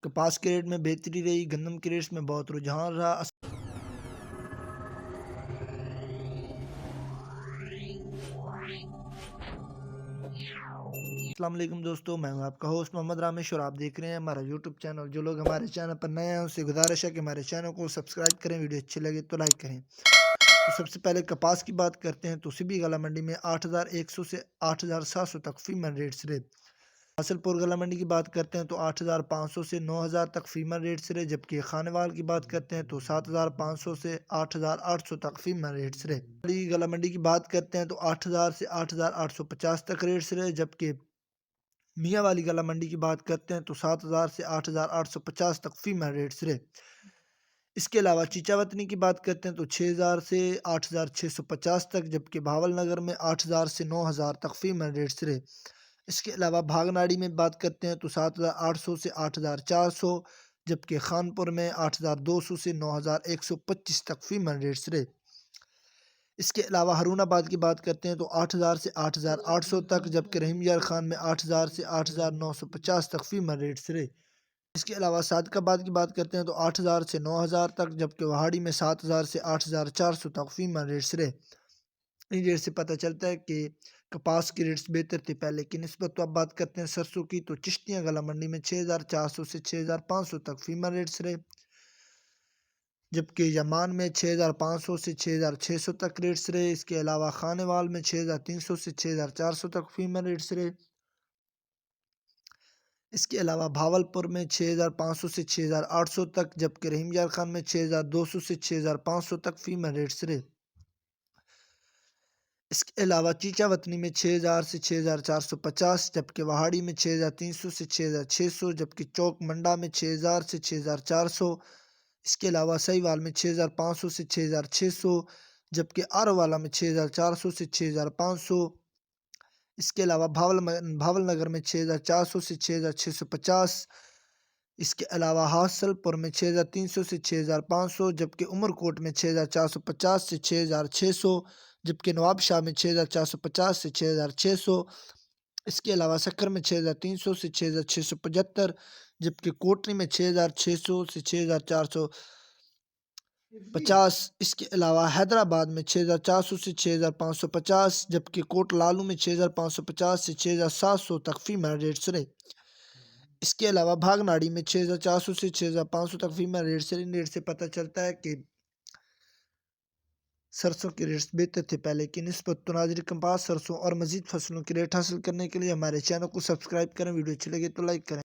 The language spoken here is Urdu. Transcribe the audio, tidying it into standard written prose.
کپاس کے ریٹ میں بہتری رہی، گندم کے ریٹس میں بہت رجحان رہا۔ السلام علیکم دوستو، میں ہوں آپ کا ہوسٹ محمد رامیش اور آپ دیکھ رہے ہیں ہمارا یوٹیوب چینل۔ جو لوگ ہمارے چینل پر نئے ہیں ان سے گزارش ہے کہ ہمارے چینل کو سبسکرائب کریں، ویڈیو اچھی لگے تو لائک کریں۔ تو سب سے پہلے کپاس کی بات کرتے ہیں تو سبھی غلہ منڈی میں 8,100 سے 8,700 تک فیمن ریٹس رہے۔ حاصل پور غلہ منڈی کی بات کرتے ہیں تو 8,500 سے 9,000 تک فیمن ریٹس رہے، جبکہ خانوال کی بات کرتے ہیں تو 7,500 سے 8,800 تک فیمن ریٹس رہے۔ غلہ منڈی کی بات کرتے ہیں تو 8,000 سے 8,850 تک ریٹس رہے، جبکہ میاں والی غلہ منڈی کی بات کرتے ہیں تو 7,000 سے 8,850 تک فیمن ریٹس رہے۔ اس کے علاوہ چیچا وطنی کی بات کرتے ہیں تو 6,000 سے 8,650 تک، جبکہ بھاول نگر میں 8,000 سے 9,000 تک فیمن ریٹس رہے۔ اس کے علاوہ بھاگناڑی میں بات کرتے ہیں تو 7,800 سے 8,400، جبکہ خانپور میں 8,200 سے 9,125 تک فیمن ریٹس رہے۔ اس کے علاوہ ہارون آباد کی بات کرتے ہیں تو 8,000 سے 8,800 تک، جبکہ رحیم یار خان میں 8,000 سے 8,950 تک فیمن ریٹس رہے۔ اس کے علاوہ صادق آباد کی بات کرتے ہیں تو 8,000 سے 9,000 تک، جبکہ وہاڑی میں 7,000 سے 8,400 تک فیمن ریٹس رہے۔ ان ریٹ سے پتہ چلتا ہے کہ کپاس کی ریٹس بہتر تھے پہلے کی نسبت۔ تو اب بات کرتے ہیں سرسوں کی، تو چشتیاں غلہ منڈی میں 6,400 سے 6,500 تک فیمن ریٹس رہے، جبکہ یمان میں 6,500 سے 6,600 تک ریٹس رہے۔ اس کے علاوہ خانوال میں 6,300 سے 6,400 تک فیمن ریٹس رہے۔ اس کے علاوہ بھاول پور میں 6,500 سے 6,800 تک، جبکہ رحیم یار خان میں 6,200 سے 6,500 تک فیمن ریٹس رہے۔ اس کے علاوہ چیچا وطنی میں 6,000 سے 6,450، جبکہ وہاڑی میں 6,300 سے 6,600، جبکہ چوک منڈا میں 6,000 سے 6,400۔ اس کے علاوہ سہیوال میں 6,500 سے 6,600، جبکہ آروالہ میں 6,400 سے 6,500۔ اس کے علاوہ بھاول نگر میں 6,400 سے 6,650۔ اس کے علاوہ حاصل پور میں 6,300 سے 6,500، جبکہ عمر کوٹ میں 6,450 سے 6,600، جبکہ نواب شاہ میں 6,450 سے 6,600۔ اس کے علاوہ سکر میں 6,300 سے 6,675، جبکہ کوٹری میں 6,600 سے 6,450۔ اس کے علاوہ حیدرآباد میں 6,400 سے 6,550، جبکہ کوٹ لالو میں 6,550 سے 6,700 تک فیمن ریٹس رہے۔ اس کے علاوہ بھاگناڑی میں 6,400 سے 6,500 تک فیمن ریٹس رہے۔ ان ریٹ سے پتہ چلتا ہے کہ سرسوں کے ریٹس بہتر تھے پہلے کی نسبت۔ تو ناظرین، کپاس، سرسوں اور مزید فصلوں کے ریٹ حاصل کرنے کے لیے ہمارے چینل کو سبسکرائب کریں، ویڈیو اچھی لگے تو لائک کریں۔